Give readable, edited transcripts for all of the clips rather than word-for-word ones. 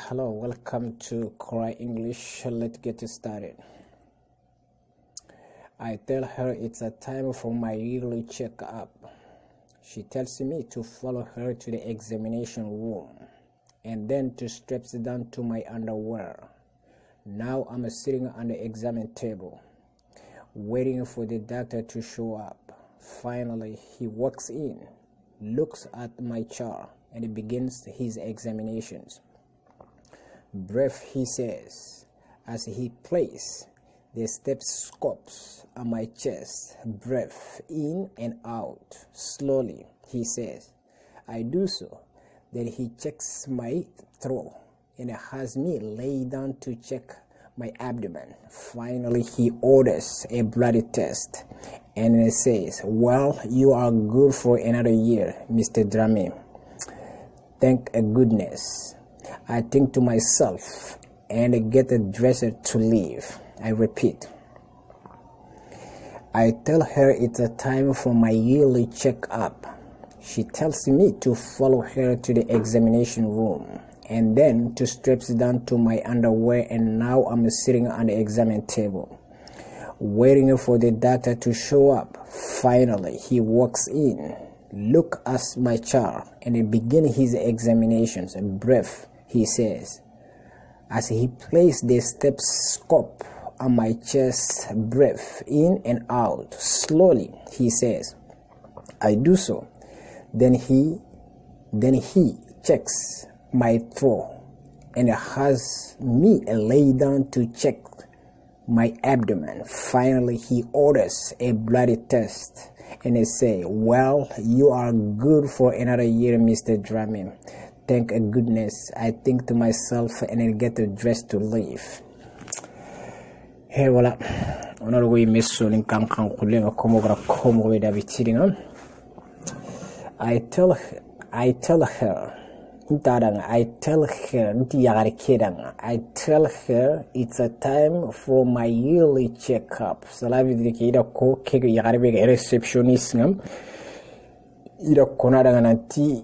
Hello, welcome to Kora English. Let's get started. I tell her it's a time for my yearly checkup. She tells me to follow her to the examination room and then to strap down to my underwear. Now I'm sitting on the exam table, waiting for the doctor to show up. Finally, he walks in, looks at my chart, and begins his examinations. Breath, he says, as he places the stethoscopes on my chest. Breath in and out. Slowly, he says. I do so. Then he checks my throat and has me lay down to check my abdomen. Finally, he orders a blood test and says, well, you are good for another year, Mr. Drame. Thank goodness. I think to myself and get dressed to leave. I repeat. I tell her it's a time for my yearly checkup. She tells me to follow her to the examination room and then to strap down to my underwear, and now I'm sitting on the exam table, waiting for the doctor to show up. Finally, he walks in, look at my chart, and begin his examinations. Breath, he says, as he places the stethoscope on my chest. Breath in and out. Slowly, he says. I do so. Then he checks my throat and has me lay down to check my abdomen. Finally, he orders a blood test and they say, well, you are good for another year, Mr. Drame. Thank goodness. I think to myself and I get dressed to leave. Hey, voilà. On a we miss in Kankan Kulinga Komogra Komo with Davitinga. I tell her, I tell her it's a time for my yearly checkup. Salavidikida ko kege yarabega receptionist ida konada nanti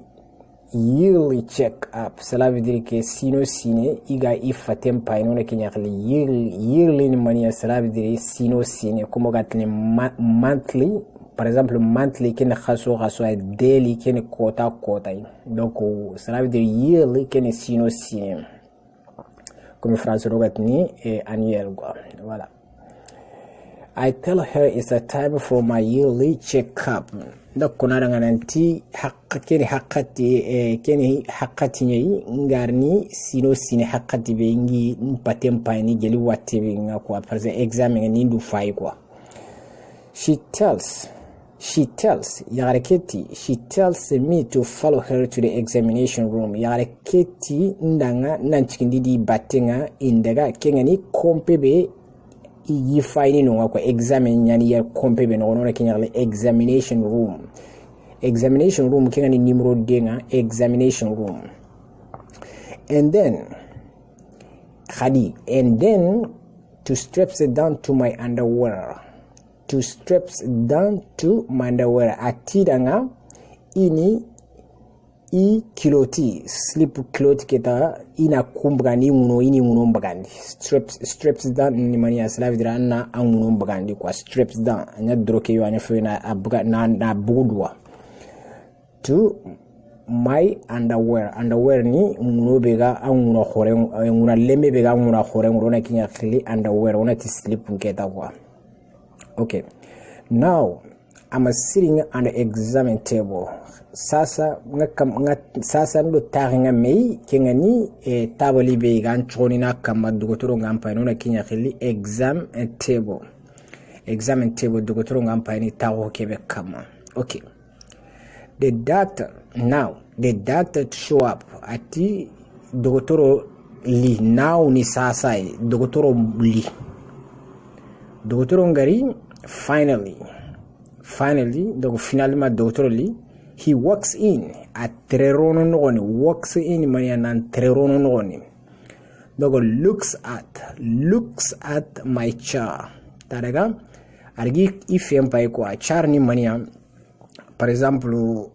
yearly check-up. Cela veut dire que sino sine iga ifatem pa inona kenyakli yearly ni mania. Cela veut dire sino sine como gatni monthly. Par exemple monthly ken khaso a daily ken quota. Donc cela veut dire yearly ken sino sine comme français gatni annuel quoi. Voilà. I tell her it's a time for my yearly checkup. Kunada nanti keni hakati nyei ngarni sino sine hakati bengi mpatempa ni geli wate benga kwa par examine ni ndu fai kwa. She tells me to follow her to the examination room. Yareketi ndanga nanchikindidi batenga indaga kengani kompebe yi finding no kwa examine yani ya kompebe no na kenyale examination room kengani nimero denga examination room. And then to strap down to my underwear. Atidanga ini I kiloti slip cloth keta ina kumbgani muno ini muno mbagandi straps down ni mania slavidra na muno mbagandi kwa straps down anya droke yo anya fena abga na budwa to my underwear ni muno bega muno khore muno lembe bega muno khore ngona kinya khili underwear ona ti slip nketa kwa. Okay, now I'm sitting on the exam table. Sasa ndo taringa mei kengani tabali be gan chonina kama dogotoro ngampa nona kinya khili exam table dogotoro ngampa ni tawo kebe kama. Okay, the doctor show up ati dogotoro li now ni sasa dogotoro ngari finally finalement dogotoro li he walks in at trerono noni dogo looks at my chart tadaga argi ifempa kwa char ni mania par exemple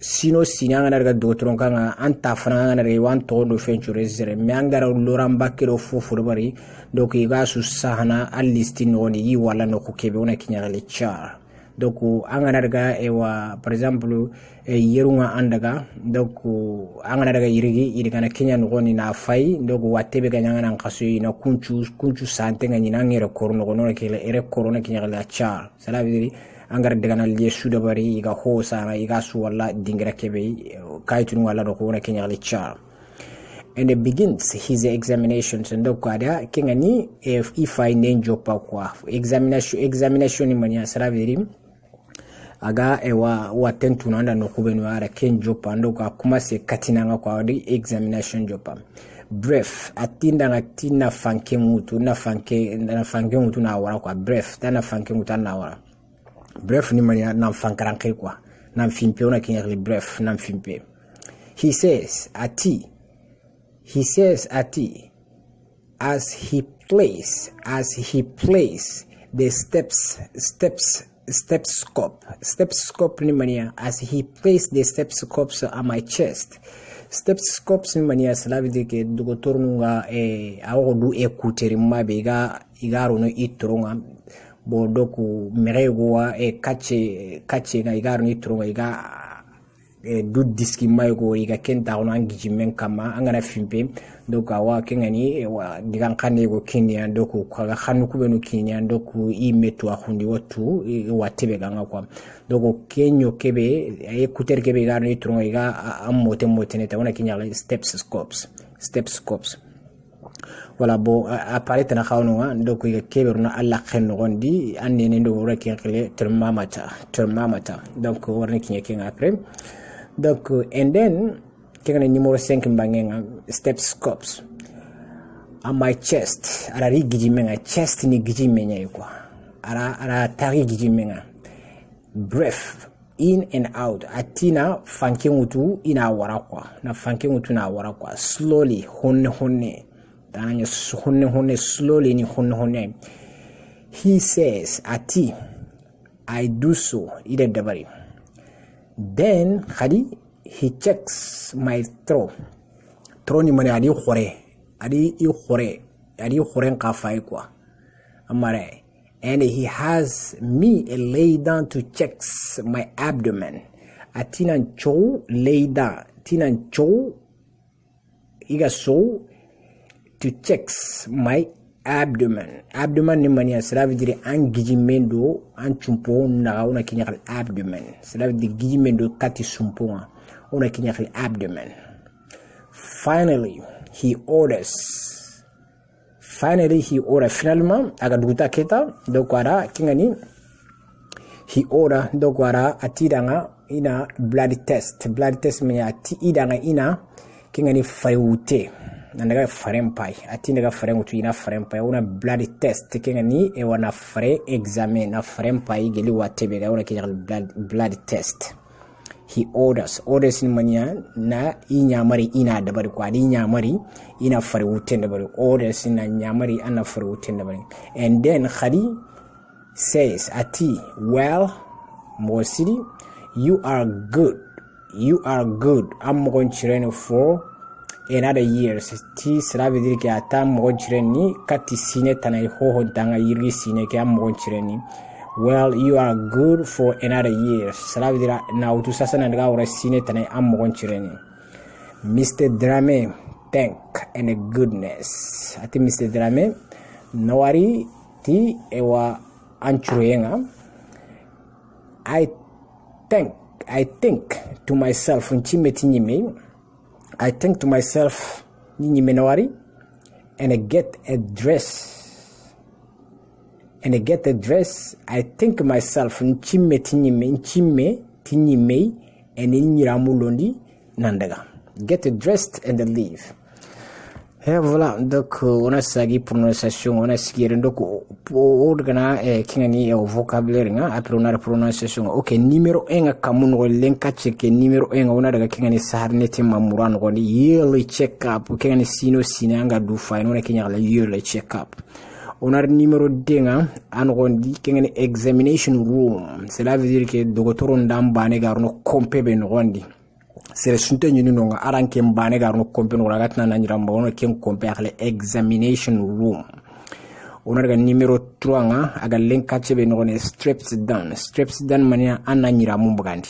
sino sinanga daga dotron kanga anta franga daga wan to do fenture zere me angara loran bakero fofu bari donc iga su sahana alisti no ni wala no kebe ona kinyale char donc angana daga ewa par exemple yerunga andaga donc angana daga irigi irigana kenya no ni na fai donc watebe ganyanga nan kasu ina kunchu sante ngani na ngere korno no kele ere korona kinyale char cela veut dire angar degana liye suda bari iga ho sana iga su wala dingra kebe kaitun wala do ko na kenya le char and it begins his examinations and donc ada kengani if I nenjo pa kwa examination ni mania sala veri aga wa tentu nanda no kubenu ara kenjo pa ndo ka kuma se katinanga kwa di examination jopa bref atinda ngatina fanke mutu na fanke mutu na wara kwa bref tana fanke mutu na wara bref ni mania na fankaranke kwa na mfimpe ona kinyali bref na mfimpe he says ati as he plays the stethoscope ni mania as he plays the stethoscopes on my chest. Stethoscopes ni mania salavi ke doctor nunga awodu écouter mabega igaro no itronga bodoku merego kache na igaro ni itronga iga du diski maygo iga kenta ono angijimen kama angana fimpe donc awa kengani wa digankane go kinya doku kwa khanu kubenu kinya doku imetu akundi watu watebe ganga kwa donc kenyo kebe écouter kebe garno itronga iga amote neta ona kinya la stethoscopes wala bo apparaître na khawno donc iga kebe na alla khenno gondi annene ndo wora kenkle thermometer donc warne kinya kenga après donc and then kengana numéro 5 mbangenga stethoscopes on my chest ara rigijimenga chest ni gijimenya kwa ara tari gijimenga breath in and out atina fanke mutu ina warakwa na fanke mutu na warakwa slowly honne tanya honne slowly ni honne he says ati I do so ida dabari then khadi he checks my throat ni mani adi khore qafai kwa amare and he has me lay down to checks my abdomen atina chow lay down tinan chow iga so to checks my abdomen ni mani cela veut dire un gijimendo un chumpo na una kinyakal abdomen cela veut dire gijimendo kati sumpo una kinyakal abdomen. Finally he orders finalement aga duta keta dokwara kingani he order dokwara atiranga ina blood test me ati idanga ina kingani fayute nandaga farempai atindaga farengutu ina farempai una blood test kingani e wana fare examen na farempai geli watebega una kinyakal blood test. He orders in mania na inyamari ina dabari kwa inyamari ina farewuten dabari orders ina nyamari ana farewuten dabari and then khadi says ati well mosiri you are good I'm going to train for another years ti cela veut dire que atam going to train ni kati sine tanai ho danga yiri sine ke am going to train. Well, you are good for another year. Cela veut dire na utu sasa na ndaga ora sine tanai am gonchireni. Mr. Drame, thank and goodness. Ati Mr. Drame, nawari ti ewa anchuyenga. I think to myself nchimeti nyime. I think to myself nyime nawari and I get a dress. I think myself nchime tinyime and nyiramulondi nandaga get dressed and leave. Et voilà, donc on a sagi prononciation, on a sigéré donc organa kingani au vocabulaire nga après on a prononciation. OK, numéro 1 kamuno lenka check numéro 1 on a daga kingani saharnete mamuran ko yearly check up kingani sino sinanga du fine on a kinyala yearly check up. On a le numéro dinga anogondi kengene examination room. Cela veut dire que docteur ndambane garno kompe ben gondi. C'est le sunte nyuni nonga aranke mbane garno kompe no ragatna nanyiramba ono ken kompe akle examination room. On a le numéro 3 nga aga lenkache ben ngone steps down mania ananyira mumbagandi.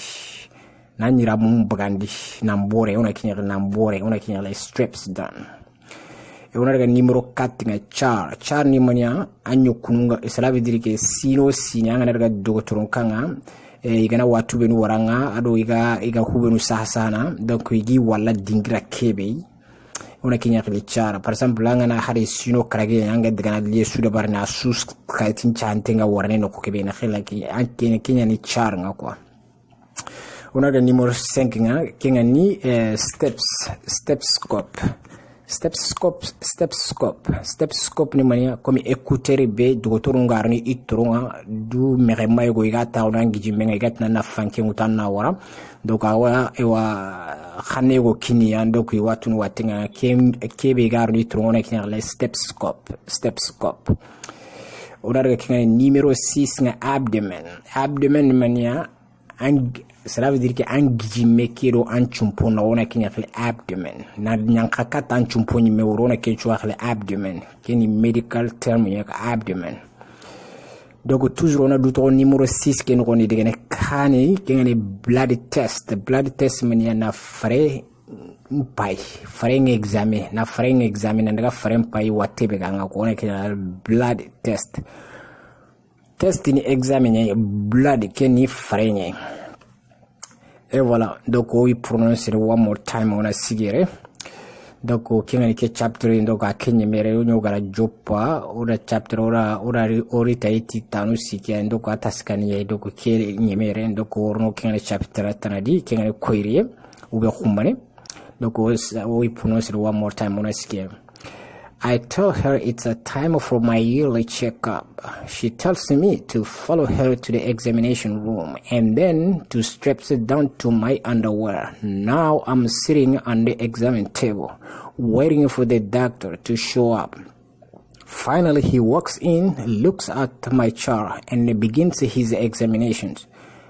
Nanyira mumbagandi nambore ona kinyere nambore ona kinyere steps down. Et on a le numéro 4 nga char ni mania anyo kununga. Cela veut dire que sino sinyanga na docteur kanga igana watu benu waranga ado iga hubenu sahasana donc igi wala dingira kebe ona kenya chara par exemple langa na hare sino krage yanga digana liye suda barna sus kaitin chantenga warane no kebe na khela ki ankene kenya ni char nga kwa. On a le numéro 5 nga kenya ni stethoscope ni mania comme écouter be docteur ngarni itronga du merema go igata onangi jimenga igata na fanke mutana wara donc awa ewa khane go kinia donc watu ni watenga kebe garni itronga kinya le stethoscope. On a le numéro 6 nga abdomen mania cela veut dire que angi mekiro anchumpo na ona kinya le abdomen na nyankakata anchumpo ni meurona kenchwa le abdomen keni medical term yak abdomen. Donc toujours on a d'autres numéro 6 ken on est de kani keni blood test mania na frais examen na daga frais mpai watebe ganga ko ona kinya blood test ni examen blood keni frais. Et voilà, donc we pronounce it one more time on a sigere. Donc kinga ni chapter donc a kenye mere unyo gara jopa ora chapter ora taiti tanu sikia donc ataskani donc kere nyemere donc orno kinga chapter tanadi kinga koirie ube khumane. Donc we pronounce it one more time on a sigere. I tell her it's a time for my yearly checkup. She tells me to follow her to the examination room and then to strap it down to my underwear. Now I'm sitting on the exam table, waiting for the doctor to show up. Finally, he walks in, looks at my chart, and begins his examinations.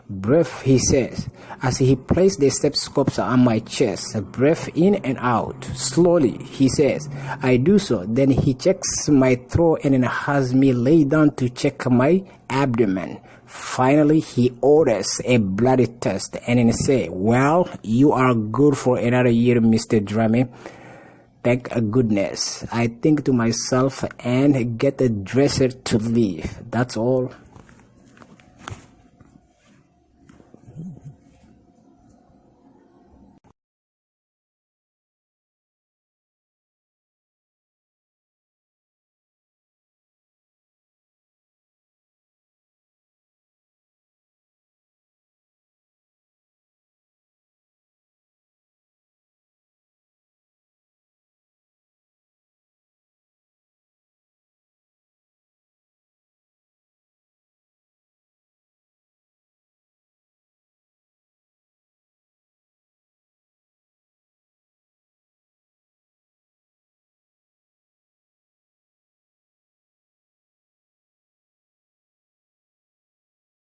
Breath, he says, as he places the stethoscope on my chest. Breath in and out. Slowly, he says. I do so. Then he checks my throat and has me lay down to check my abdomen. Finally, he orders a blood test and say, well, you are good for another year, Mr. Drame. Thank goodness. I think to myself and get a dresser to leave. That's all.